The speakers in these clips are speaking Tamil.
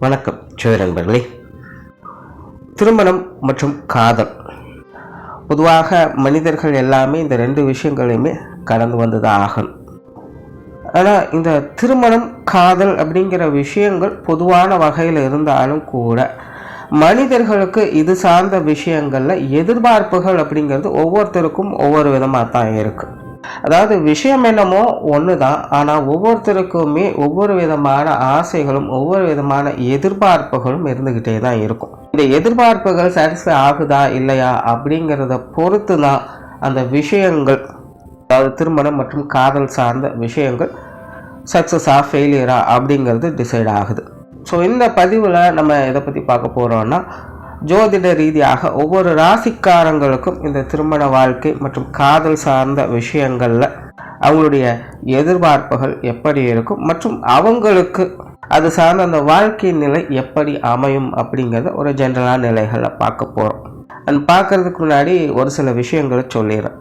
வணக்கம் நண்பர்களே. திருமணம் மற்றும் காதல், பொதுவாக மனிதர்கள் எல்லாமே இந்த ரெண்டு விஷயங்களையுமே கடந்து வந்துதான் ஆகணும். ஆனால் இந்த திருமணம் காதல் அப்படிங்கிற விஷயங்கள் பொதுவான வகையில் இருந்தாலும் கூட மனிதர்களுக்கு இது சார்ந்த விஷயங்களில் எதிர்பார்ப்புகள் அப்படிங்கிறது ஒவ்வொருத்தருக்கும் ஒவ்வொரு விதமாக தான் இருக்குது. அதாவது விஷயம் என்னமோ ஒன்று தான், ஆனால் ஒவ்வொருத்தருக்குமே ஒவ்வொரு விதமான ஆசைகளும் ஒவ்வொரு விதமான எதிர்பார்ப்புகளும் இருந்துக்கிட்டே தான் இருக்கும். இந்த எதிர்பார்ப்புகள் சாட்டிஸ்ஃபை ஆகுதா இல்லையா அப்படிங்கிறத பொறுத்து தான் அந்த விஷயங்கள், அதாவது திருமணம் மற்றும் காதல் சார்ந்த விஷயங்கள் சக்ஸஸா ஃபெயிலியரா அப்படிங்கிறது டிசைட் ஆகுது. ஸோ இந்த பதிவில் நம்ம எதை பற்றி பார்க்க போகிறோம்னா, ஜோதிட ரீதியாக ஒவ்வொரு ராசிக்காரங்களுக்கும் இந்த திருமண வாழ்க்கை மற்றும் காதல் சார்ந்த விஷயங்களில் அவங்களுடைய எதிர்பார்ப்புகள் எப்படி இருக்கும் மற்றும் அவங்களுக்கு அது சார்ந்த அந்த வாழ்க்கை நிலை எப்படி அமையும் அப்படிங்கிறத ஒரு ஜென்ரலான நிலைகளில் பார்க்க போகிறோம். அண்ட் பார்க்கறதுக்கு முன்னாடி ஒரு சில விஷயங்களை சொல்லிடுறேன்.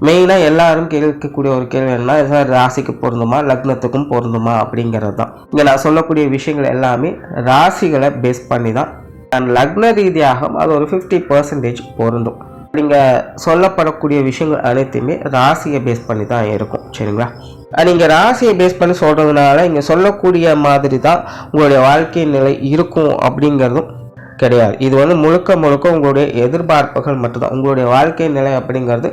மெயினாக எல்லாரும் கேட்கக்கூடிய ஒரு கேள்வி என்ன, சார் ராசிக்கு பொருந்துமா லக்னத்துக்கும் பொருந்துமா அப்படிங்கிறது தான். இங்கே நான் சொல்லக்கூடிய விஷயங்கள் எல்லாமே ராசிகளை பேஸ் பண்ணி தான், அண்ட் லக்ன ரீதியாக அது ஒரு 50% பொருந்தும். நீங்கள் சொல்லப்படக்கூடிய விஷயங்கள் அனைத்துமே ராசியை பேஸ் பண்ணி தான் இருக்கும். சரிங்களா? நீங்கள் ராசியை பேஸ் பண்ணி சொல்கிறதுனால இங்கே சொல்லக்கூடிய மாதிரி தான் உங்களுடைய வாழ்க்கை நிலை இருக்கும் அப்படிங்கிறதும் கிடையாது. இது முழுக்க முழுக்க உங்களுடைய எதிர்பார்ப்புகள் மட்டும்தான். உங்களுடைய வாழ்க்கை நிலை அப்படிங்கிறது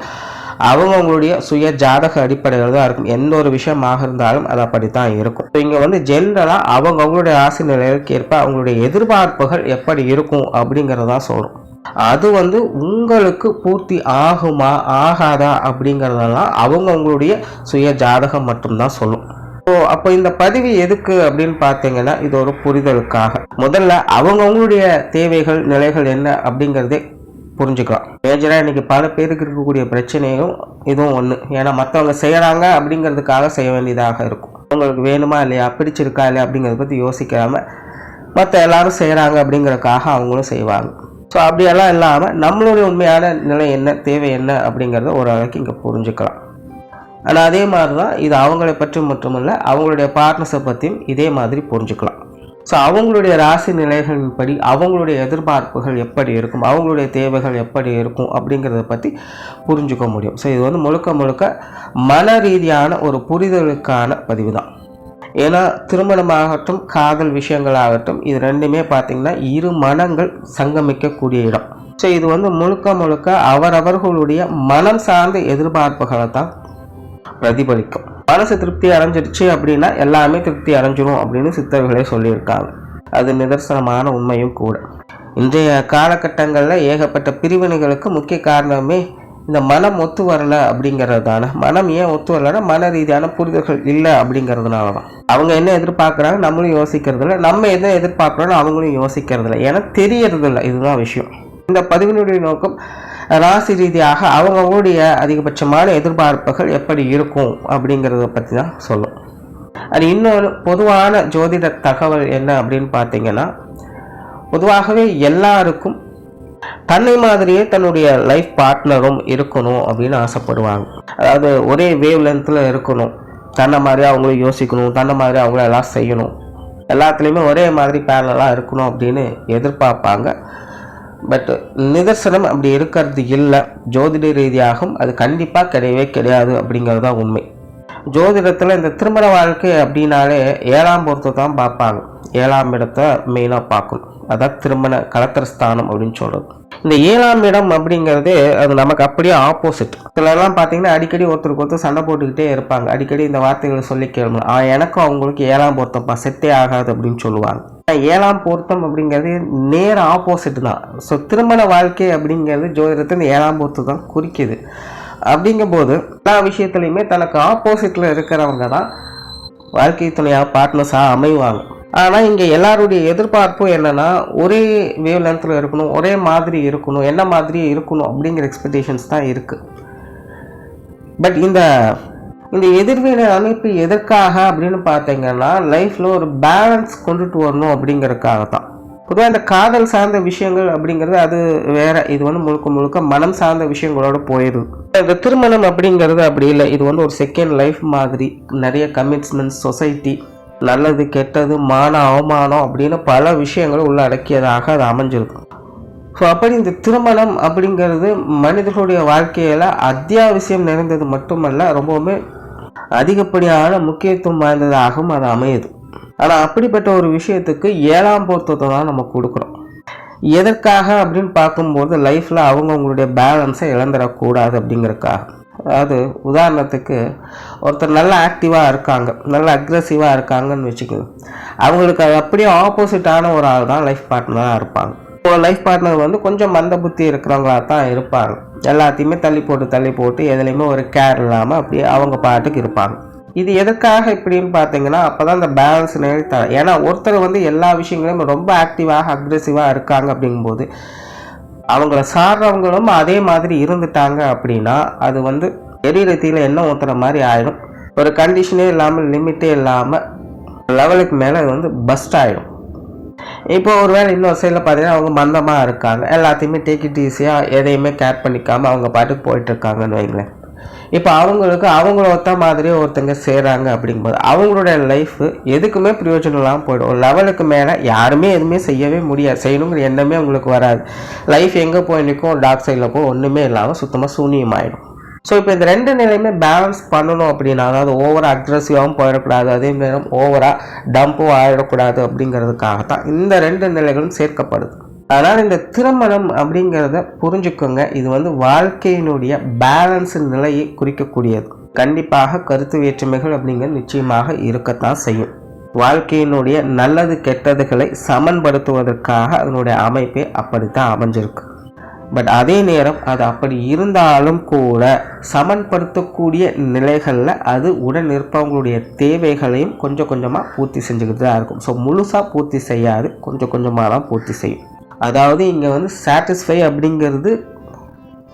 அவங்களுடைய சுய ஜாதக அடிப்படையில் தான் இருக்கும். எந்த ஒரு விஷயமாக இருந்தாலும் அது அப்படித்தான் இருக்கும். இங்கே ஜென்ரலாக அவங்களுடைய ராசி நிலைகளுக்கு ஏற்ப அவங்களுடைய எதிர்பார்ப்புகள் எப்படி இருக்கும் அப்படிங்கிறதான் சொல்கிறோம். அது உங்களுக்கு பூர்த்தி ஆகுமா ஆகாதா அப்படிங்கிறதெல்லாம் அவங்களுடைய சுய ஜாதகம் மட்டும்தான் சொல்லும். அப்போ இந்த பதிவு எதுக்கு அப்படின்னு பார்த்தீங்கன்னா, இது ஒரு புரிதலுக்காக. முதல்ல அவங்களுடைய தேவைகள் நிலைகள் என்ன அப்படிங்கிறதே புரிஞ்சுக்கலாம். மேஜராக இன்றைக்கி பல பேருக்கு இருக்கக்கூடிய பிரச்சனையும் இதுவும் ஒன்று. ஏன்னா மற்றவங்க செய்கிறாங்க அப்படிங்கிறதுக்காக செய்ய வேண்டியதாக இருக்கும். அவங்களுக்கு வேணுமா இல்லையா, பிடிச்சிருக்கா இல்லையா அப்படிங்கிறத பற்றி யோசிக்காமல் மற்ற எல்லாரும் செய்கிறாங்க அப்படிங்கிறதுக்காக அவங்களும் செய்வாங்க. ஸோ அப்படியெல்லாம் இல்லாமல் நம்மளுடைய உண்மையான நிலை என்ன, தேவை என்ன அப்படிங்கிறத ஓரளவுக்கு இங்கே புரிஞ்சுக்கலாம். ஆனால் அதே மாதிரி தான் இது அவங்களை பற்றி மட்டுமில்லை, அவங்களுடைய பார்ட்னர்ஸை பற்றியும் இதே மாதிரி புரிஞ்சுக்கலாம். ஸோ அவங்களுடைய ராசி நிலைகளின்படி அவங்களுடைய எதிர்பார்ப்புகள் எப்படி இருக்கும், அவங்களுடைய தேவைகள் எப்படி இருக்கும் அப்படிங்கிறத பற்றி புரிஞ்சுக்க முடியும். ஸோ இது முழுக்க முழுக்க மன ரீதியான ஒரு புரிதலுக்கான பதிவு தான். ஏன்னா திருமணமாகட்டும் காதல் விஷயங்களாகட்டும் இது ரெண்டுமே பார்த்திங்கன்னா இரு மனங்கள் சங்கமிக்கக்கூடிய இடம். ஸோ இது முழுக்க முழுக்க அவரவர்களுடைய மனம் சார்ந்த எதிர்பார்ப்புகளை தான் பிரதிபலிக்கும். மனசு திருப்தி அடைஞ்சிருச்சு அப்படின்னா எல்லாமே திருப்தி அடைஞ்சிடும் அப்படின்னு சித்தர்களே சொல்லியிருக்காங்க. அது நிதர்சனமான உண்மையும் கூட. இன்றைய காலகட்டங்களில் ஏகப்பட்ட பிரிவினைகளுக்கு முக்கிய காரணமே இந்த மனம் ஒத்து வரலை அப்படிங்கிறது தானே. மனம் ஏன் ஒத்து வரலைன்னா மன ரீதியான புரிதல்கள் இல்லை அப்படிங்கிறதுனால தான். அவங்க என்ன எதிர்பார்க்குறாங்க நம்மளும் யோசிக்கிறதில்ல, நம்ம என்ன எதிர்பார்க்குறோன்னு அவங்களும் யோசிக்கிறதில்ல, ஏன்னா தெரியறதில்லை. இதுதான் விஷயம். இந்த பதிவினுடைய நோக்கம் ராசி ரீதியாக அவங்களுடைய அதிகபட்சமான எதிர்பார்ப்புகள் எப்படி இருக்கும் அப்படிங்கிறத பற்றி தான் சொல்லும். அது இன்னொரு பொதுவான ஜோதிட தகவல் என்ன அப்படின்னு பார்த்தீங்கன்னா, பொதுவாகவே எல்லாருக்கும் தன்னை மாதிரியே தன்னுடைய லைஃப் பார்ட்னரும் இருக்கணும் அப்படின்னு ஆசைப்படுவாங்க. அதாவது ஒரே வேவ் லென்த்தில் இருக்கணும், தன்னை மாதிரி அவங்களும் யோசிக்கணும், தன்னை மாதிரி அவங்கள எல்லாம் செய்யணும், எல்லாத்துலேயுமே ஒரே மாதிரி பேரலாக இருக்கணும் அப்படின்னு எதிர்பார்ப்பாங்க. பட் நிதர்சனம் அப்படி இருக்கிறது இல்லை. ஜோதிட ரீதியாகவும் அது கண்டிப்பாக கிடையவே கிடையாது அப்படிங்கிறது தான் உண்மை. ஜோதிடத்தில் இந்த திருமண வாழ்க்கை அப்படின்னாலே 7ஆம் பொருத்தத்தை தான் பார்ப்பாங்க. 7ஆம் இடத்தை மெயினாக பார்க்கணும். அதான் திருமண கலத்திரஸ்தானம் அப்படின்னு சொல்கிறது. இந்த 7ஆம் இடம் அப்படிங்கிறது அது நமக்கு அப்படியே ஆப்போசிட். சிலர்லாம் பார்த்தீங்கன்னா அடிக்கடி ஒருத்தருக்கு ஒருத்தர் சண்டை போட்டுக்கிட்டே இருப்பாங்க. அடிக்கடி இந்த வார்த்தைகளை சொல்லி கேள்வி, எனக்கும் அவங்களுக்கு 7ஆம் பொருத்தம்ப்பா செட்டே ஆகாது அப்படின்னு சொல்லுவாங்க. 7ஆம் பொருத்தம் அப்படிங்கிறது நேர ஆப்போசிட் தான். ஸோ திருமண வாழ்க்கை அப்படிங்கிறது ஜோதிடத்தில் இந்த 7ஆம் பொருத்தம் தான் குறிக்குது. அப்படிங்கும்போது எல்லா விஷயத்துலையுமே தனக்கு ஆப்போசிட்டில் இருக்கிறவங்க தான் வாழ்க்கை துணையாக பார்ட்னர்ஸாக அமைவாங்க. ஆனால் இங்கே எல்லாருடைய எதிர்பார்ப்பும் என்னென்னா ஒரே வேவ் லென்த்தில் இருக்கணும், ஒரே மாதிரி இருக்கணும், என்ன மாதிரி இருக்கணும் அப்படிங்கிற எக்ஸ்பெக்டேஷன்ஸ் தான் இருக்குது. பட் இந்த எதிர்வினை அமைப்பு எதற்காக அப்படின்னு பார்த்தீங்கன்னா, லைஃப்பில் ஒரு பேலன்ஸ் கொண்டுட்டு வரணும் அப்படிங்கிறதுக்காக தான். பொதுவாக இந்த காதல் சார்ந்த விஷயங்கள் அப்படிங்கிறது அது வேற. இது முழுக்க முழுக்க மனம் சார்ந்த விஷயங்களோட போயிடுது. இந்த திருமணம் அப்படிங்கிறது அப்படி இல்லை. இது ஒரு செகண்ட் லைஃப் மாதிரி. நிறைய கமிட்மெண்ட்ஸ், சொசைட்டி, நல்லது கெட்டது மான அவமானம் அப்படின்னு பல விஷயங்களும் உள்ள அடக்கியதாக அது அமைஞ்சிருக்கும். ஸோ அப்படி இந்த திருமணம் அப்படிங்கிறது மனிதர்களுடைய வாழ்க்கையில் அத்தியாவசியம் நிறைந்தது மட்டுமல்ல, ரொம்பவுமே அதிகப்படியான முக்கியத்துவம் வாய்ந்ததாகவும் அது அமையுது. ஆனால் அப்படிப்பட்ட ஒரு விஷயத்துக்கு 7ஆம் பொருத்தத்தை தான் நம்ம கொடுக்குறோம். எதற்காக அப்படின்னு பார்க்கும்போது லைஃப்பில் அவங்களுடைய பேலன்ஸை இழந்துடக்கூடாது அப்படிங்கிறதுக்காக. அதாவது உதாரணத்துக்கு ஒருத்தர் நல்லா ஆக்டிவாக இருக்காங்க, நல்லா அக்ரெசிவாக இருக்காங்கன்னு வச்சுக்கோங்க. அவங்களுக்கு அது அப்படியே ஆப்போசிட்டான ஒரு ஆள் தான் லைஃப் பார்ட்னராக இருப்பாங்க. லைஃப் பார்ட்னர் வந்து கொஞ்சம் மந்த புத்தி இருக்கிறவங்களா தான் இருப்பாங்க. எல்லாத்தையுமே தள்ளி போட்டு எதுலேயுமே ஒரு கேர் இல்லாமல் அப்படியே அவங்க பாட்டுக்கு இருப்பாங்க. இது எதுக்காக இப்படின்னு பார்த்தீங்கன்னா, அப்போ தான் இந்த பேலன்ஸ் நிலைத்தர. ஏன்னா ஒருத்தர் வந்து எல்லா விஷயங்களையும் ரொம்ப ஆக்டிவாக அக்ரெசிவாக இருக்காங்க அப்படிங்கும்போது அவங்கள சார்றவங்களும் அதே மாதிரி இருந்துட்டாங்க அப்படின்னா அது வந்து எரிரத்தியில் என்ன ஊற்றுற மாதிரி ஆகிடும். ஒரு கண்டிஷனே இல்லாமல் லிமிட்டே இல்லாமல் லெவலுக்கு மேலே அது வந்து பஸ்ட் ஆகிடும். இப்போ ஒரு வேளை இன்னொரு சைடில் பார்த்தீங்கன்னா அவங்க மந்தமாக இருக்காங்க, எல்லாத்தையுமே டேக் இட் ஈஸியாக எதையுமே கேர் பண்ணிக்காமல் அவங்க பாட்டுக்கு போயிட்டுருக்காங்கன்னு வைங்களேன். இப்போ அவங்களுக்கு அவங்கள ஒத்த மாதிரியே ஒருத்தங்க செய்கிறாங்க அப்படிங்கும்போது அவங்களுடைய லைஃப் எதுக்குமே பிரயோஜனம் இல்லாமல் போய்டும். ஒரு லெவலுக்கு மேலே யாருமே எதுவுமே செய்யவே முடியாது, செய்யணுங்கிற எண்ணமே அவங்களுக்கு வராது. லைஃப் எங்கே போய் நிற்கும், டார்க் சைடில் போய் ஒன்றுமே இல்லாமல் சுத்தமாக சூனியமாயிடும். ஸோ இப்போ இந்த ரெண்டு நிலையுமே பேலன்ஸ் பண்ணணும் அப்படின்னா, அதாவது ஓவராக அக்ரெசிவாகவும் போயிடக்கூடாது, அதே நேரம் ஓவராக டம்பும் ஆகிடக்கூடாது அப்படிங்கிறதுக்காகத்தான் இந்த ரெண்டு நிலைகளும் சேர்க்கப்படுது. அதனால் இந்த திருமணம் அப்படிங்கிறத புரிஞ்சுக்கோங்க. இது வந்து வாழ்க்கையினுடைய பேலன்ஸ் நிலையை குறிக்கக்கூடியது. கண்டிப்பாக கருத்து வேற்றுமைகள் அப்படிங்கிறது நிச்சயமாக இருக்கத்தான் செய்யும். வாழ்க்கையினுடைய நல்லது கெட்டதுகளை சமன்படுத்துவதற்காக அதனுடைய அமைப்பே அப்படித்தான் அமைஞ்சிருக்கு. பட் அதே நேரம் அது அப்படி இருந்தாலும் கூட சமன்படுத்தக்கூடிய நிலைகளில் அது உடன் இருப்பவங்களுடைய தேவைகளையும் கொஞ்சம் கொஞ்சமாக பூர்த்தி செஞ்சுக்கிட்டு தான் இருக்கும். ஸோ முழுசாக பூர்த்தி செய்யாது, கொஞ்சம் கொஞ்சமாக தான் பூர்த்தி செய்யும். அதாவது இங்கே வந்து சாட்டிஸ்ஃபை அப்படிங்கிறது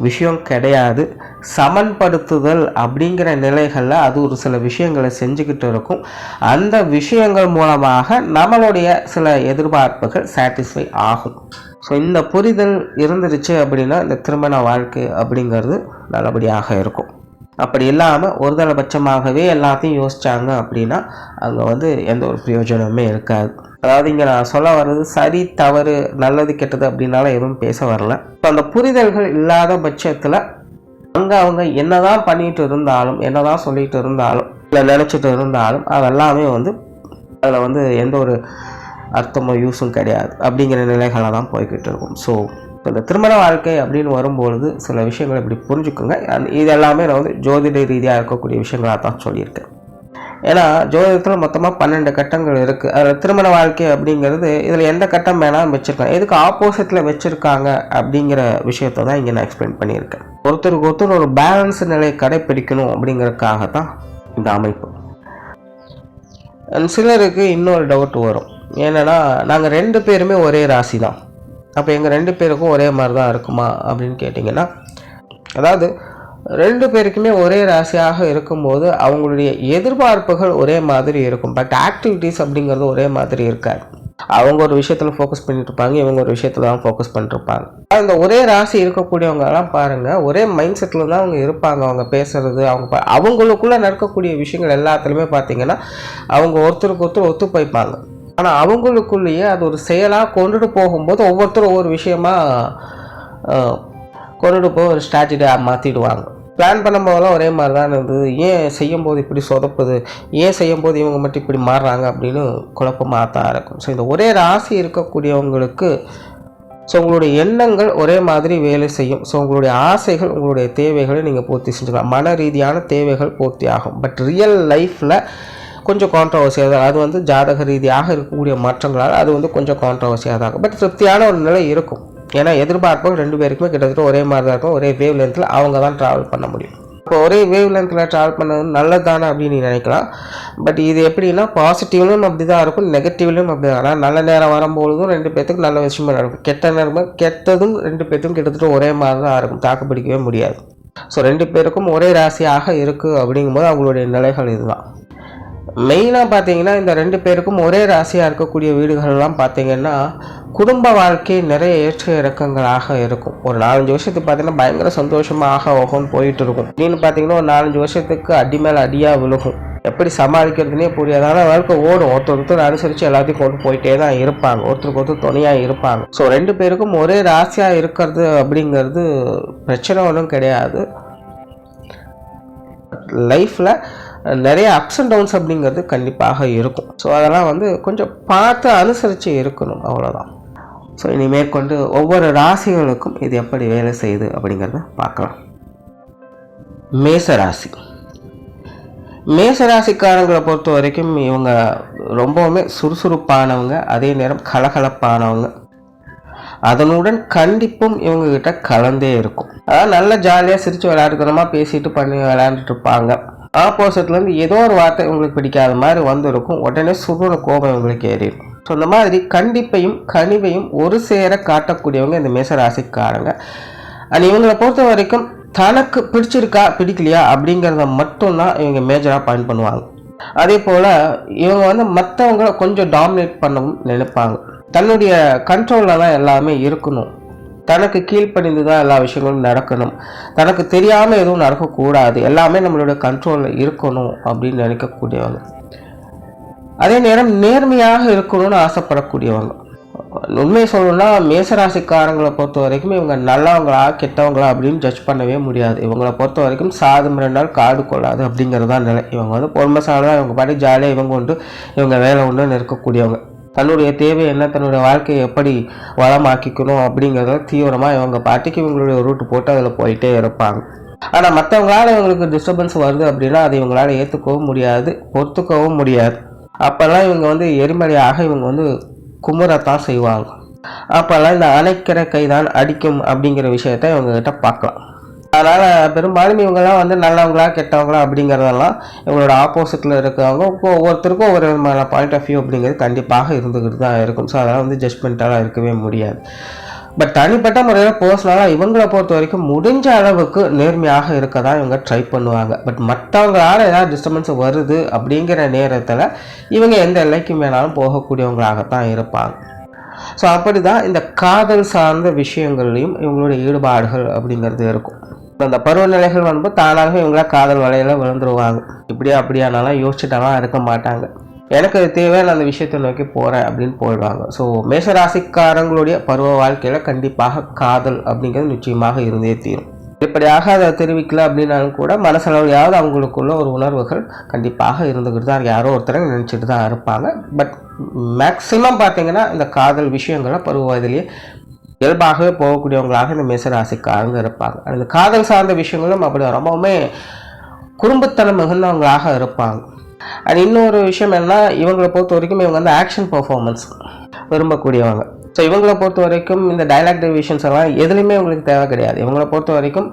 விஷயம் கிடையாது. சமன்படுத்துதல் அப்படிங்கிற நிலைகளில் அது ஒரு சில விஷயங்களை செஞ்சுக்கிட்டு இருக்கும். அந்த விஷயங்கள் மூலமாக நம்மளுடைய சில எதிர்பார்ப்புகள் சாட்டிஸ்ஃபை ஆகும். ஸோ இந்த புரிதல் இருந்துருச்சு அப்படின்னா இந்த திருமண வாழ்க்கை அப்படிங்கிறது நல்லபடியாக இருக்கும். அப்படி இல்லாமல் ஒருதலைபட்சமாகவே எல்லாத்தையும் யோசித்தாங்க அப்படின்னா அங்கே வந்து எந்த ஒரு பிரயோஜனமே இருக்காது. அதாவது இங்கே நான் சொல்ல வர்றது சரி தவறு நல்லது கெட்டது அப்படின்னால எதுவும் பேச வரல. இப்போ அந்த புரிதல்கள் இல்லாத பட்சத்தில் அங்கே அவங்க என்னதான் பண்ணிட்டு இருந்தாலும், என்னதான் சொல்லிட்டு இருந்தாலும், இல்லை நினச்சிட்டு இருந்தாலும் அதெல்லாமே வந்து அதில் வந்து எந்த ஒரு அர்த்தமோ யூஸும் கிடையாது அப்படிங்கிற நிலைகளை தான் போய்கிட்டு இருக்கும். ஸோ இந்த திருமண வாழ்க்கை அப்படின்னு வரும்பொழுது சில விஷயங்களை இப்படி புரிஞ்சுக்கோங்க. இது எல்லாமே நான் வந்து ஜோதிட ரீதியாக இருக்கக்கூடிய விஷயங்களாக தான் சொல்லியிருக்கேன். ஏன்னா ஜோதிடத்தில் மொத்தமாக 12 கட்டங்கள் இருக்குது. அதில் திருமண வாழ்க்கை அப்படிங்கிறது இதில் எந்த கட்டம் வேணாலும் வச்சுருக்காங்க, எதுக்கு ஆப்போசிட்டில் வச்சுருக்காங்க அப்படிங்கிற விஷயத்த தான் இங்கே நான் எக்ஸ்பிளைன் பண்ணியிருக்கேன். ஒருத்தருக்கு ஒருத்தர் ஒரு பேலன்ஸ் நிலையை கடைப்பிடிக்கணும் அப்படிங்கிறதுக்காக தான் இந்த அமைப்பு. சிலருக்கு இன்னொரு டவுட் வரும், என்னென்னா நாங்கள் 2 பேருமே ஒரே ராசி தான், அப்போ எங்கள் 2 பேருக்கும் ஒரே மாதிரி தான் இருக்குமா அப்படின்னு கேட்டிங்கன்னா, அதாவது 2 பேருக்குமே ஒரே ராசியாக இருக்கும்போது அவங்களுடைய எதிர்பார்ப்புகள் ஒரே மாதிரி இருக்கும். பட் ஆக்டிவிட்டீஸ் அப்படிங்கிறது ஒரே மாதிரி இருக்காது. அவங்க ஒரு விஷயத்தில் ஃபோக்கஸ் பண்ணிட்டு இருப்பாங்க, இவங்க ஒரு விஷயத்தில் தான் ஃபோக்கஸ் பண்ணிட்டுருப்பாங்க. அந்த ஒரே ராசி இருக்கக்கூடியவங்கலாம் பாருங்கள், ஒரே மைண்ட் செட்டில் தான் அவங்க இருப்பாங்க. அவங்க பேசுகிறது, அவங்களுக்குள்ளே நடக்கக்கூடிய விஷயங்கள் எல்லாத்துலேயுமே பார்த்திங்கன்னா அவங்க ஒருத்தருக்கு ஒருத்தர் ஒத்து போய்ப்பாங்க. ஆனால் அவங்களுக்குள்ளேயே அது ஒரு செயலாக கொண்டுட்டு போகும்போது ஒவ்வொருத்தரும் ஒவ்வொரு விஷயமா கொண்டுட்டு போய் ஒரு ஸ்ட்ராட்டஜியாக மாற்றிடுவாங்க. பிளான் பண்ணும்போதெல்லாம் ஒரே மாதிரி தான் இருந்தது, ஏன் செய்யும்போது இப்படி சொதப்புது, ஏன் செய்யும்போது இவங்க மட்டும் இப்படி மாறுறாங்க அப்படின்னு குழப்பமாக தான் இருக்கும். ஸோ இந்த ஒரே ராசி இருக்கக்கூடியவங்களுக்கு ஸோ உங்களுடைய எண்ணங்கள் ஒரே மாதிரி வேலை செய்யும். ஸோ உங்களுடைய ஆசைகள், உங்களுடைய தேவைகளை நீங்கள் பூர்த்தி செஞ்சுக்கலாம். மன ரீதியான தேவைகள் பூர்த்தி ஆகும். பட் ரியல் லைஃப்பில் கொஞ்சம் கான்ட்ரவர்சியாக தான், அது வந்து ஜாதக ரீதியாக இருக்கக்கூடிய மாற்றங்களால் அது வந்து கொஞ்சம் கான்ட்ரவர்சியாக தான் இருக்கும். பட் திருப்தியான ஒரு நிலை இருக்கும். ஏன்னா எதிர்பார்ப்புகள் 2 பேருக்குமே கிட்டத்தட்ட ஒரே மாதிரி தான் இருக்கும். ஒரே வேவ் லென்த்தில் அவங்க தான் ட்ராவல் பண்ண முடியும். இப்போ ஒரே வேவ் லென்த்தில் ட்ராவல் பண்ணது நல்லது தானே அப்படின்னு நினைக்கலாம். பட் இது எப்படின்னா பாசிட்டிவ்லையும் அப்படி தான் இருக்கும், நெகட்டிவ்லையும் அப்படி தான். ஆனால் நல்ல நேரம் வரும்பொழுதும் 2 பேர்த்துக்கும் நல்ல விஷயமா நடக்கும், கெட்ட நேரமும் கெட்டதும் 2 பேர்த்துக்கும் கிட்டத்தட்ட ஒரே மாதிரி தான் இருக்கும், தாக்கு பிடிக்கவே முடியாது. ஸோ 2 பேருக்கும் ஒரே ராசியாக இருக்குது அப்படிங்கும்போது அவங்களுடைய நிலைகள் இதுதான். மெயினாக பார்த்தீங்கன்னா இந்த 2 பேருக்கும் ஒரே ராசியாக இருக்கக்கூடிய வீடுகள்லாம் பார்த்தீங்கன்னா குடும்ப வாழ்க்கை நிறைய ஏற்ற இறக்கங்களாக இருக்கும். ஒரு 4-5 வருஷத்துக்கு பார்த்தீங்கன்னா பயங்கர சந்தோஷமாக ஓகோன்னு போயிட்டு இருக்கும். அப்படின்னு பார்த்தீங்கன்னா ஒரு 4-5 வருஷத்துக்கு அடி மேலே அடியாக விழுகும். எப்படி சமாளிக்கிறதுனே புரியாது. ஆனால் வாழ்க்கை ஓடும், ஒருத்தர் அனுசரித்து எல்லாத்தையும் கொண்டு போயிட்டே தான் இருப்பாங்க, ஒருத்தருக்கு ஒருத்தர் துணையாக இருப்பாங்க. ஸோ 2 பேருக்கும் ஒரே ராசியாக இருக்கிறது அப்படிங்கிறது பிரச்சனை ஒன்றும் கிடையாது. லைஃப்பில் நிறைய அப்ஸ் அண்ட் டவுன்ஸ் அப்படிங்கிறது கண்டிப்பாக இருக்கும். ஸோ அதெல்லாம் கொஞ்சம் பார்த்து அனுசரித்து இருக்கணும், அவ்வளோதான். ஸோ இனிமேற்கொண்டு ஒவ்வொரு ராசிகளுக்கும் இது எப்படி வேலை செய்யுது அப்படிங்கிறத பார்க்கலாம். மேசராசி. மேசராசிக்காரங்களை பொறுத்த வரைக்கும் இவங்க ரொம்பவுமே சுறுசுறுப்பானவங்க, அதே நேரம் கலகலப்பானவங்க. அதனுடன் கண்டிப்பும் இவங்ககிட்ட கலந்தே இருக்கும். அதாவது நல்ல ஜாலியாக சிரித்து விளையாடுறமா பேசிட்டு பண்ணி விளையாண்டுட்டு இருப்பாங்க. ஆப்போசிட்லேருந்து ஏதோ ஒரு வார்த்தை உங்களுக்கு பிடிக்காத மாதிரி வந்திருக்கும், உடனே சுருண கோபம் இவங்களுக்கு ஏறிடும். ஸோ இந்த மாதிரி கண்டிப்பையும் கனிவையும் ஒரு சேர காட்டக்கூடியவங்க இந்த மேசராசிக்காரங்க. அண்ட் இவங்களை பொறுத்த வரைக்கும் தனக்கு பிடிச்சிருக்கா பிடிக்கலையா அப்படிங்கிறத மட்டும்தான் இவங்க மேஜராக பாயிண்ட் பண்ணுவாங்க. அதே போல் இவங்க மற்றவங்களை கொஞ்சம் டாமினேட் பண்ணவும் நினைப்பாங்க. தன்னுடைய கண்ட்ரோலில் தான் எல்லாமே இருக்கணும், தனக்கு கீழ்ப்பணிந்து தான் எல்லா விஷயங்களும் நடக்கணும், தனக்கு தெரியாமல் எதுவும் நடக்கக்கூடாது, எல்லாமே நம்மளுடைய கண்ட்ரோலில் இருக்கணும் அப்படின்னு நினைக்கக்கூடியவங்க. அதே நேரம் நேர்மையாக இருக்கணும்னு ஆசைப்படக்கூடியவங்க. உண்மையை சொல்லணும்னா மேசராசிக்காரங்களை பொறுத்த வரைக்கும் இவங்க நல்லவங்களா கெட்டவங்களா அப்படின்னு ஜட்ஜ் பண்ணவே முடியாது. இவங்களை பொறுத்த வரைக்கும் சாதம் 2 நாள் காடு கொள்ளாது அப்படிங்கிறது தான் நிலை. இவங்க பொறுமைசாலதான், இவங்க பாட்டி ஜாலியாக இவங்க வேலை ஒன்றுன்னு இருக்கக்கூடியவங்க. தன்னுடைய தேவை என்ன, தன்னுடைய வாழ்க்கையை எப்படி வளமாக்கிக்கணும் அப்படிங்கிறத தீவிரமாக இவங்க பாட்டிக்கு இவங்களுடைய ரூட்டு போட்டு அதில் போயிட்டே இருப்பாங்க. ஆனால் மற்றவங்களால இவங்களுக்கு டிஸ்டர்பன்ஸ் வருது அப்படின்னா அதை இவங்களால ஏற்றுக்கவும் முடியாது, பொறுத்துக்கவும் முடியாது. அப்போல்லாம் இவங்க எரிமலையாக இவங்க குமுறத்தான் செய்வாங்க. அப்போல்லாம் இந்த அணைக்கிற கைதான் அடிக்கும் அப்படிங்கிற விஷயத்த இவங்ககிட்ட பார்க்கலாம். அதனால் பெரும்பாலும் இவங்கெல்லாம் நல்லவங்களா கெட்டவங்களா அப்படிங்கிறதெல்லாம் இவங்களோட ஆப்போசிட்டில் இருக்கிறவங்க ஒவ்வொருத்தருக்கும் ஒவ்வொரு விதமான பாயிண்ட் ஆஃப் வியூ அப்படிங்கிறது கண்டிப்பாக இருந்துக்கிட்டு தான் இருக்கும். ஸோ அதெல்லாம் ஜட்ஜ்மெண்ட்டாலாம் இருக்கவே முடியாது. பட் தனிப்பட்ட முறையில் பர்சனலாக இவங்களை பொறுத்த வரைக்கும் முடிஞ்ச அளவுக்கு நேர்மையாக இருக்க தான் இவங்க ட்ரை பண்ணுவாங்க. பட் மற்றவங்களால் ஏதாவது டிஸ்டர்பன்ஸ் வருது அப்படிங்கிற நேரத்தில் இவங்க எந்த எல்லைக்கும் வேணாலும் போகக்கூடியவங்களாகத்தான் இருப்பாங்க. ஸோ அப்படி தான் இந்த காதல் சார்ந்த விஷயங்கள்லையும் இவங்களுடைய ஈடுபாடுகள் அப்படிங்கிறது இருக்கும். அந்த பருவநிலைகள் வரும்போது தானாகவே இவங்களா காதல் வலையில் விழுந்துருவாங்க. இப்படியா அப்படியானாலாம் யோசிச்சுட்டாலாம் இருக்க மாட்டாங்க. எனக்கு தேவையான அந்த விஷயத்தை நோக்கி போகிறேன் அப்படின்னு போயிடுவாங்க. ஸோ மேஷராசிக்காரங்களுடைய பருவ வாழ்க்கையில் கண்டிப்பாக காதல் அப்படிங்கிறது நிச்சயமாக இருந்தே தீரும். இப்படியாக அதை தெரிவிக்கல அப்படின்னாலும் கூட மனசளவுலையாவது அவங்களுக்குள்ள ஒரு உணர்வுகள் கண்டிப்பாக இருந்துக்கிட்டு தான் யாரோ ஒருத்தரை நினச்சிட்டு தான் இருப்பாங்க. பட் மேக்சிமம் பார்த்தீங்கன்னா இந்த காதல் விஷயங்களை பருவ வயதிலேயே இயல்பாகவே போகக்கூடியவங்களாக இந்த மேசராசிக்காரங்க இருப்பாங்க. அந்த காதல் சார்ந்த விஷயங்களும் அப்படி ரொம்பவுமே குறும்புத்தனம் மிகுந்தவங்களாக இருப்பாங்க. அண்ட் இன்னொரு விஷயம் என்னன்னா, இவங்களை பொறுத்த வரைக்கும் இவங்க ஆக்ஷன் பர்ஃபார்மன்ஸ் விரும்பக்கூடியவங்க. ஸோ இவங்களை பொறுத்த வரைக்கும் இந்த டைலாக் டெவிஷன்ஸ் எல்லாம் எதுலையுமே இவங்களுக்கு தேவை கிடையாது. இவங்களை பொறுத்த வரைக்கும்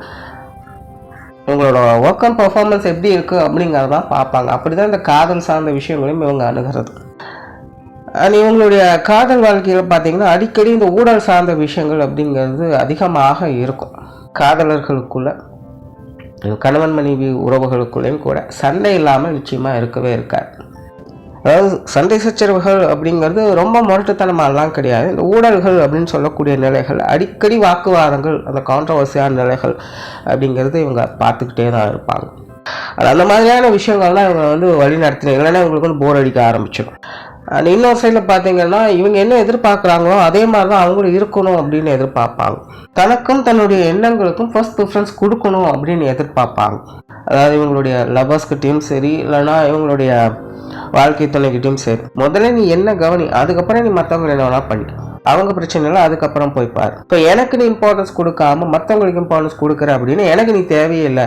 இவங்களோட ஒர்க் அண்ட் பர்ஃபார்மன்ஸ் எப்படி இருக்குது அப்படிங்கிறதான் பார்ப்பாங்க. அப்படி தான் இந்த காதல் சார்ந்த விஷயங்களையும் இவங்க அணுகிறது. அண்ட் இவங்களுடைய காதல் வாழ்க்கையில் பார்த்தீங்கன்னா அடிக்கடி இந்த ஊழல் சார்ந்த விஷயங்கள் அப்படிங்கிறது அதிகமாக இருக்கும். காதலர்களுக்குள்ள கணவன் மனைவி உறவுகளுக்குள்ளேயும் கூட சண்டை இல்லாமல் நிச்சயமாக இருக்கவே இருக்காது. அதாவது சண்டை சச்சரவுகள் அப்படிங்கிறது ரொம்ப முரட்டுத்தனமாலாம் கிடையாது. இந்த ஊழல்கள் அப்படின்னு சொல்லக்கூடிய நிலைகள், அடிக்கடி வாக்குவாதங்கள், அந்த கான்ட்ரவர்சியான நிலைகள் அப்படிங்கிறது இவங்க பார்த்துக்கிட்டே தான் இருப்பாங்க. அந்த மாதிரியான விஷயங்கள்லாம் இவங்க வழி நடத்தின இல்லைன்னா இவங்களுக்கு போர் அடிக்க ஆரம்பிச்சிடும். அண்ட் இன்னொரு சைடில் பார்த்தீங்கன்னா இவங்க என்ன எதிர்பார்க்குறாங்களோ அதே மாதிரி தான் அவங்களும் இருக்கணும் அப்படின்னு எதிர்பார்ப்பாங்க. தனக்கும் தன்னுடைய எண்ணங்களுக்கும் ஃபர்ஸ்ட் ப்ரிஃபரன்ஸ் கொடுக்கணும் அப்படின்னு எதிர்பார்ப்பாங்க. அதாவது இவங்களுடைய லவர்ஸ்கிட்டையும் சரி, இல்லைன்னா இவங்களுடைய வாழ்க்கை துணைக்கிட்டையும் சரி, முதல்ல நீ என்ன கவனி, அதுக்கப்புறம் நீ மற்றவங்க என்ன வேணா பண்ணிக்க, அவங்க பிரச்சனை இல்லை, அதுக்கப்புறம் போய் பாரு. இப்போ எனக்கு நீ இம்பார்ட்டன்ஸ் கொடுக்காம மற்றவங்களுக்கு இம்பார்ட்டன்ஸ் கொடுக்குற அப்படின்னு எனக்கு நீ தேவையே இல்லை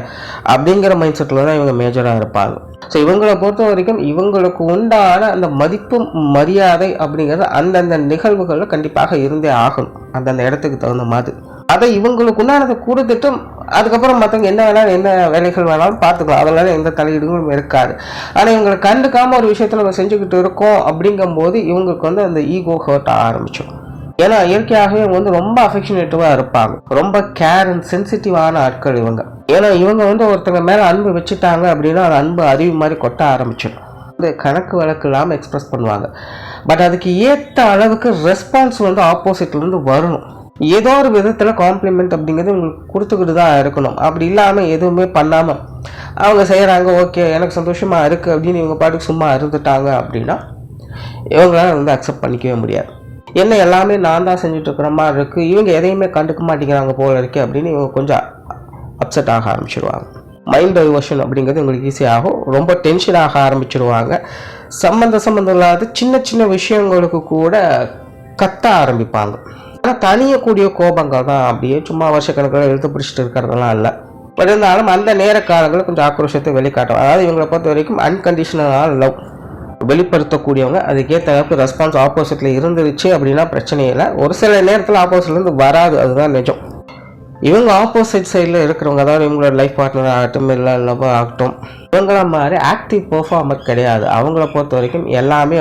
அப்படிங்கிற மைண்ட் செட்டில் தான் இவங்க மேஜராக இருப்பாங்க. ஸோ இவங்களை பொறுத்த வரைக்கும் இவங்களுக்கு உண்டான அந்த மதிப்பு மரியாதை அப்படிங்கிறது அந்தந்த நிகழ்வுகளில் கண்டிப்பாக இருந்தே ஆகணும். அந்தந்த இடத்துக்கு தகுந்த மாதிரி அதை இவங்களுக்கு உண்டானதை கொடுத்துட்டு அதுக்கப்புறம் மற்றவங்க என்ன வேணாலும் என்ன வேலைகள் வேணாலும் பார்த்துக்கலாம், அதனால எந்த தலையீடுகளும் இருக்காது. ஆனால் இவங்களை கண்டுக்காமல் ஒரு விஷயத்தில் நம்ம செஞ்சுக்கிட்டு இருக்கோம் அப்படிங்கும்போது இவங்களுக்கு அந்த ஈகோ ஹர்ட் ஆரம்பிச்சிடும். ஏன்னா இயற்கையாகவே இவங்க ரொம்ப அஃபெக்ஷனேட்டிவாக இருப்பாங்க, ரொம்ப கேர் அண்ட் சென்சிட்டிவான ஆட்கள் இவங்க. ஏன்னா இவங்க ஒருத்தங்க மேலே அன்பு வச்சுட்டாங்க அப்படின்னா அது அன்பு அருவி மாதிரி கொட்ட ஆரம்பிச்சிடும். இந்த கணக்கு வழக்கு இல்லாமல் எக்ஸ்பிரஸ் பண்ணுவாங்க. பட் அதுக்கு ஏற்ற அளவுக்கு ரெஸ்பான்ஸ் ஆப்போசிட்லேருந்து வரணும். ஏதோ ஒரு விதத்தில் காம்ப்ளிமெண்ட் அப்படிங்கிறது உங்களுக்கு கொடுத்துக்கிட்டு தான் இருக்கணும். அப்படி இல்லாமல் எதுவுமே பண்ணாமல் அவங்க செய்கிறாங்க, ஓகே எனக்கு சந்தோஷமாக இருக்குது அப்படின்னு இவங்க பாட்டுக்கு சும்மா இருந்துட்டாங்க அப்படின்னா இவங்களால அக்செப்ட் பண்ணிக்கவே முடியாது. என்ன எல்லாமே நான் தான் செஞ்சுட்ருக்கிற மாதிரி இருக்குது, இவங்க எதையுமே கண்டுக்க மாட்டேங்கிறாங்க போல இருக்குது அப்படின்னு இவங்க கொஞ்சம் அப்செட் ஆக ஆரம்பிச்சிடுவாங்க. மைண்ட் டைவர்ஷன் அப்படிங்கிறது உங்களுக்கு ஈஸியாகும். ரொம்ப டென்ஷன் ஆக ஆரம்பிச்சிடுவாங்க. சம்மந்தம் இல்லாத சின்ன சின்ன விஷயங்களுக்கு கூட கத்த ஆரம்பிப்பாங்க. ஆனால் தனியக்கூடிய கோபங்கள் தான், அப்படியே சும்மா வருஷக்கணக்கில் எழுத்து பிடிச்சிட்டு இருக்கிறதெல்லாம் இல்லை. பட் இருந்தாலும் அந்த நேர காலங்களில் கொஞ்சம் ஆக்ரோஷத்தை வெளிக்காட்டும். அதாவது இவங்களை பொறுத்த வரைக்கும் அன்கண்டிஷனல் லவ் வெளிப்படுத்தக்கூடியவங்க. அதுக்கேற்ற அளவுக்கு ரெஸ்பான்ஸ் ஆப்போசிட்டில் இருந்துருச்சு அப்படின்னா பிரச்சனையே இல்லை. ஒரு சில நேரத்தில் ஆப்போசிட்லேருந்து வராது, அதுதான் நிஜம். இவங்க ஆப்போசிட் சைடில் இருக்கிறவங்க, அதாவது இவங்களோட லைஃப் பார்ட்னர் ஆகட்டும் இல்லை லவ் ஆகட்டும், இவங்கள மாதிரி ஆக்டிவ் பெர்ஃபார்மர் கிடையாது. அவங்கள பொறுத்த வரைக்கும் எல்லாமே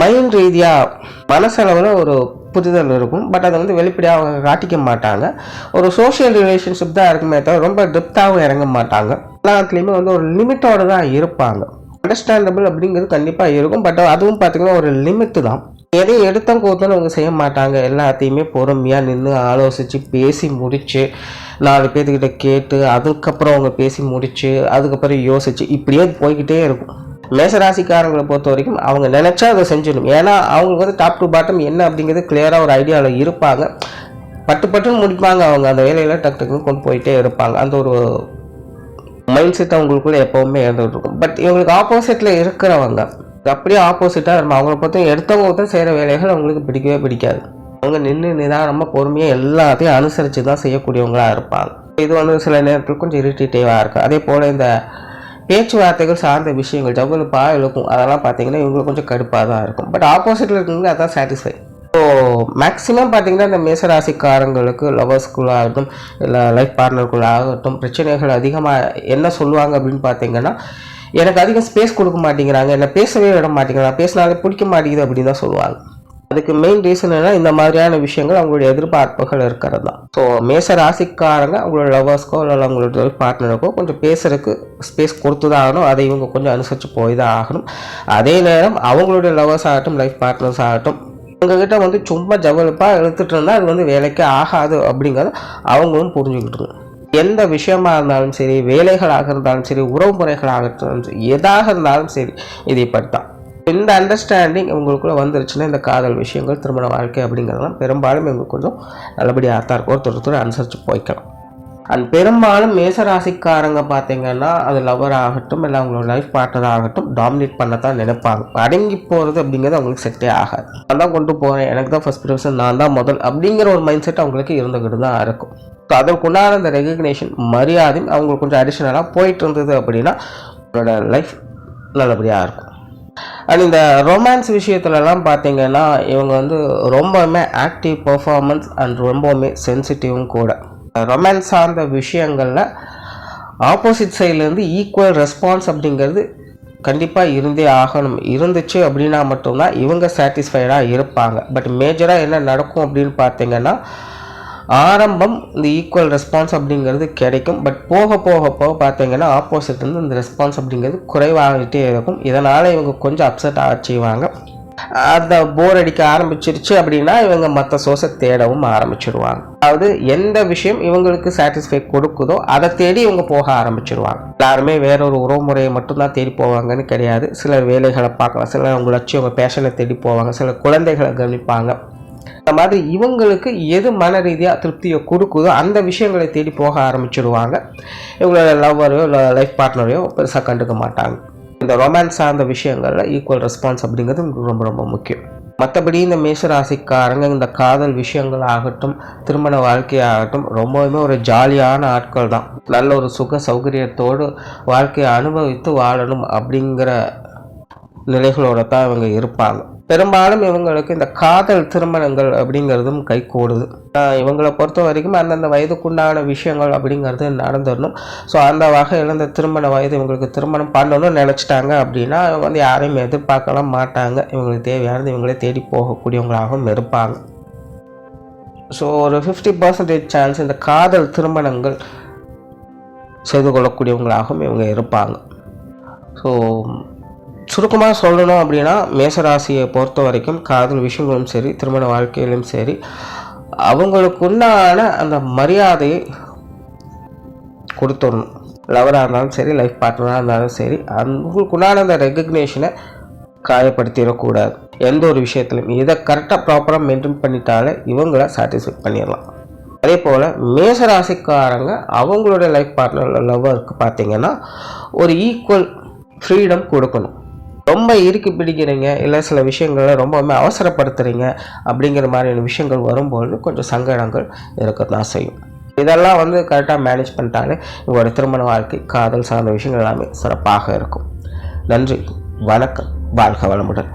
மைண்ட் ரீதியாக மனசளவில் ஒரு புரிதல் இருக்கும். பட் அதை வெளிப்படையாக அவங்க காட்டிக்க மாட்டாங்க. ஒரு சோஷியல் ரிலேஷன்ஷிப் தான் இருக்குமே தவிர ரொம்ப டெப்த்தாகவும் இறங்க மாட்டாங்க. எல்லாத்துலேயுமே ஒரு லிமிட்டோடு தான் இருப்பாங்க. அண்டர்ஸ்டாண்டபிள் அப்படிங்கிறது கண்டிப்பாக இருக்கும். பட் அதுவும் பார்த்திங்கன்னா ஒரு லிமிட்டு தான். எதையும் எடுத்தம் கோத்தன்னு அவங்க செய்ய மாட்டாங்க. எல்லாத்தையுமே பொறுமையாக நின்று ஆலோசித்து பேசி முடித்து 4 பேர்த்துக்கிட்ட கேட்டு அதுக்கப்புறம் அவங்க பேசி முடித்து அதுக்கப்புறம் யோசித்து இப்படியே போய்கிட்டே இருக்கும். மேசராசிக்காரங்களை பொறுத்த வரைக்கும் அவங்க நினச்சா அதை செஞ்சிடும். ஏன்னா அவங்களுக்கு டாப் டு பாட்டம் என்ன அப்படிங்கிறது கிளியராக ஒரு ஐடியாவில் இருப்பாங்க. பட்டுன்னு முடிப்பாங்க. அவங்க அந்த வேலையில் டக்குன்னு கொண்டு போயிட்டே இருப்பாங்க. அந்த ஒரு மைண்ட் செட் அவங்களுக்குள்ள எப்போவுமே இருந்துகிட்டு இருக்கும். பட் இவங்களுக்கு ஆப்போசிட்டில் இருக்கிறவங்க அப்படியே ஆப்போசிட்டாக இருக்கும். அவங்கள பொறுத்த எடுத்தவங்க செய்கிற வேலைகள் அவங்களுக்கு பிடிக்கவே பிடிக்காது. அவங்க நின்று நிதானமாக பொறுமையாக எல்லாத்தையும் அனுசரித்து தான் செய்யக்கூடியவங்களாக இருப்பாங்க. இது சில நேரத்தில் கொஞ்சம் இரிட்டேட்டிவாக இருக்கும். அதே போல் இந்த பேச்சுவார்த்தைகள் சார்ந்த விஷயங்கள் ஜவ்வலுப்பாக இருக்கும். அதெல்லாம் பார்த்தீங்கன்னா இவங்களுக்கு கொஞ்சம் கடுப்பாக தான் இருக்கும். பட் ஆப்போசிட்டில் இருக்கவங்க அதான் சாட்டிஸ்ஃபை. ஸோ மேக்ஸிமம் பார்த்தீங்கன்னா இந்த மேசராசிக்காரங்களுக்கு லவர்ஸ்குள்ளாகட்டும் இல்லை லைஃப் பார்ட்னருக்குள்ளாகட்டும் பிரச்சனைகள் அதிகமாக என்ன சொல்லுவாங்க அப்படின்னு பார்த்தீங்கன்னா, எனக்கு அதிகம் ஸ்பேஸ் கொடுக்க மாட்டேங்கிறாங்க, என்னை பேசவே விட மாட்டேங்கிறாங்க, பேசினாலே பிடிக்க மாட்டேங்குது அப்படின்னு தான் சொல்லுவாங்க. அதுக்கு மெயின் ரீசன் என்ன, இந்த மாதிரியான விஷயங்கள் அவங்களுடைய எதிர்பார்ப்புகள் இருக்கிறது தான். ஸோ மேச ராசிக்காரங்க அவங்களோட லவர்ஸ்க்கோ இல்லை அவங்களோட பார்ட்னருக்கோ கொஞ்சம் பேசுறதுக்கு ஸ்பேஸ் கொடுத்து தான் ஆகணும். அதை இவங்க கொஞ்சம் அனுசரித்து போய் தான் ஆகணும். அதே நேரம் அவங்களுடைய லவர்ஸ் ஆகட்டும் லைஃப் பார்ட்னர்ஸ் ஆகட்டும் உங்ககிட்ட சும்மா ஜவலுப்பாக எடுத்துகிட்டு இருந்தால் அது வேலைக்கு ஆகாது அப்படிங்கிறத அவங்களும் புரிஞ்சுக்கிட்டு. எந்த விஷயமா இருந்தாலும் சரி, வேலைகளாக இருந்தாலும் சரி, உறவு முறைகளாக இருந்தாலும் சரி, எதாக இருந்தாலும் சரி, இதை பற்றிதான் இந்த அண்டர்ஸ்டாண்டிங் உங்களுக்குள்ளே வந்துருச்சுன்னா இந்த காதல் விஷயங்கள் திருமண வாழ்க்கை அப்படிங்கிறதெல்லாம் பெரும்பாலும் எங்களுக்கு கொஞ்சம் நல்லபடியாக தான் இருக்கும். ஒருத்தர் அனுசரித்து போய்க்கலாம். அண்ட் பெரும்பாலும் மேசராசிக்காரங்க பார்த்தீங்கன்னா அது லவர் ஆகட்டும் இல்லை அவங்களோட லைஃப் பார்ட்னர் ஆகட்டும் டாமினேட் பண்ணத்தான் நினைப்பாங்க. அடங்கி போகிறது அப்படிங்கிறது அவங்களுக்கு செட்டே ஆகாது. நான் தான் கொண்டு போகிறேன், எனக்கு தான் ஃபர்ஸ்ட் ப்ரிஃபரன்ஸ், நான் தான் முதல் அப்படிங்கிற ஒரு மைண்ட் செட் அவங்களுக்கு இருந்துக்கிட்டு தான் இருக்கும். ஸோ அதற்குண்டான அந்த ரெகக்னேஷன் மரியாதையும் அவங்களுக்கு கொஞ்சம் அடிஷ்னலாக போயிட்டு இருந்தது அப்படின்னா அவங்களோட லைஃப் நல்லபடியாக இருக்கும். அண்ட் இந்த ரொமான்ஸ் விஷயத்துலலாம் பார்த்தீங்கன்னா இவங்க ரொம்பவுமே ஆக்டிவ் பர்ஃபார்மன்ஸ் அண்ட் ரொம்பவுமே சென்சிட்டிவும் கூட. ரொமான்ஸ் சார்ந்த விஷயங்களில் ஆப்போசிட் சைட்லேருந்து ஈக்குவல் ரெஸ்பான்ஸ் அப்படிங்கிறது கண்டிப்பாக இருந்தே ஆகணும். இருந்துச்சு அப்படின்னா மட்டும்தான் இவங்க சாட்டிஸ்ஃபைடாக இருப்பாங்க. பட் மேஜராக என்ன நடக்கும் அப்படின்னு பார்த்தீங்கன்னா ஆரம்பம் இந்த ஈக்குவல் ரெஸ்பான்ஸ் அப்படிங்கிறது கிடைக்கும். பட் போக போக போக பார்த்தீங்கன்னா ஆப்போசிட்லேருந்து இந்த ரெஸ்பான்ஸ் அப்படிங்கிறது குறைவாகிட்டே இருக்கும். இதனால் இவங்க கொஞ்சம் அப்செட் ஆச்சுவாங்க. அந்த போர் அடிக்க ஆரம்பிச்சிருச்சு அப்படின்னா இவங்க மற்ற சோர்ஸை தேடவும் ஆரம்பிச்சிடுவாங்க. அதாவது எந்த விஷயம் இவங்களுக்கு சாட்டிஸ்ஃபை கொடுக்குதோ அதை தேடி இவங்க போக ஆரம்பிச்சிடுவாங்க. எல்லாருமே வேறொரு உறவு முறையை மட்டும்தான் தேடி போவாங்கன்னு கிடையாது. சிலர் வேலைகளை பார்க்கலாம், சிலர் அவங்க லட்சியம் அவங்க பேஷனை தேடி போவாங்க, சிலர் குழந்தைகளை கவனிப்பாங்க. இந்த மாதிரி இவங்களுக்கு எது மன ரீதியாக திருப்தியை கொடுக்குதோ அந்த விஷயங்களை தேடி போக ஆரம்பிச்சிடுவாங்க. இவங்களோட லவ்வரையோ இல்லை லைஃப் பார்ட்னரையோ பெருசாக கண்டுக்க மாட்டாங்க. இந்த ரொமான்ஸ் சார்ந்த விஷயங்களில் ஈக்குவல் ரெஸ்பான்ஸ் அப்படிங்கிறது ரொம்ப ரொம்ப முக்கியம். மற்றபடி இந்த மேஷராசிக்காரங்க இந்த காதல் விஷயங்கள் ஆகட்டும் திருமண வாழ்க்கையாகட்டும் ரொம்பவுமே ஒரு ஜாலியான ஆட்கள் தான். நல்ல ஒரு சுக சௌகரியத்தோடு வாழ்க்கையை அனுபவித்து வாழணும் அப்படிங்கிற நிலைகளோடு தான் இவங்க இருப்பாங்க. பெரும்பாலும் இவங்களுக்கு இந்த காதல் திருமணங்கள் அப்படிங்கிறதும் கைகூடுது. இவங்களை பொறுத்த வரைக்கும் அந்தந்த வயதுக்குண்டான விஷயங்கள் அப்படிங்கிறது நடந்துடணும். ஸோ அந்த வகையில் இந்த திருமண வயது இவங்களுக்கு திருமணம் பண்ணணும்னு நினச்சிட்டாங்க அப்படின்னா இவங்க யாரையும் எதிர்பார்க்கலாம் மாட்டாங்க. இவங்களுக்கு தேவையானது இவங்களே தேடி போகக்கூடியவங்களாகவும் இருப்பாங்க. ஸோ ஒரு 50% சான்ஸ் இந்த காதல் திருமணங்கள் செய்து கொள்ளக்கூடியவங்களாகவும் இவங்க இருப்பாங்க. ஸோ சுருக்கமாக சொல்லணும் அப்படின்னா மேசராசியை பொறுத்த வரைக்கும் காதல் விஷயங்களும் சரி, திருமண வாழ்க்கையிலும் சரி, அவங்களுக்குண்டான அந்த மரியாதையை கொடுத்துடணும். லவராக இருந்தாலும் சரி, லைஃப் பார்ட்னராக இருந்தாலும் சரி, அவங்களுக்குண்டான அந்த ரெகக்னேஷனை காயப்படுத்திடக்கூடாது. எந்த ஒரு விஷயத்துலையும் இதை கரெக்டாக ப்ராப்பராக மெயின்டைன் பண்ணிட்டாலே இவங்கள சாட்டிஸ்ஃபை பண்ணிடலாம். அதே போல் மேசராசிக்காரங்க அவங்களுடைய லைஃப் பார்ட்னர் லவ்வருக்கு பார்த்தீங்கன்னா ஒரு ஈக்குவல் ஃப்ரீடம் கொடுக்கணும். ரொம்ப இறுக்கி பிடிக்கிறீங்க, இல்லை சில விஷயங்களை ரொம்பவுமே அவசரப்படுத்துகிறீங்க அப்படிங்கிற மாதிரியான விஷயங்கள் வரும்போது கொஞ்சம் சங்கடங்கள் இருக்க தான் செய்யும். இதெல்லாம் கரெக்டாக மேனேஜ் பண்ணிட்டாலே உங்களோட திருமண வாழ்க்கை, காதல் சார்ந்த விஷயங்கள் எல்லாமே சிறப்பாக இருக்கும். நன்றி, வணக்கம், வாழ்க வளமுடன்.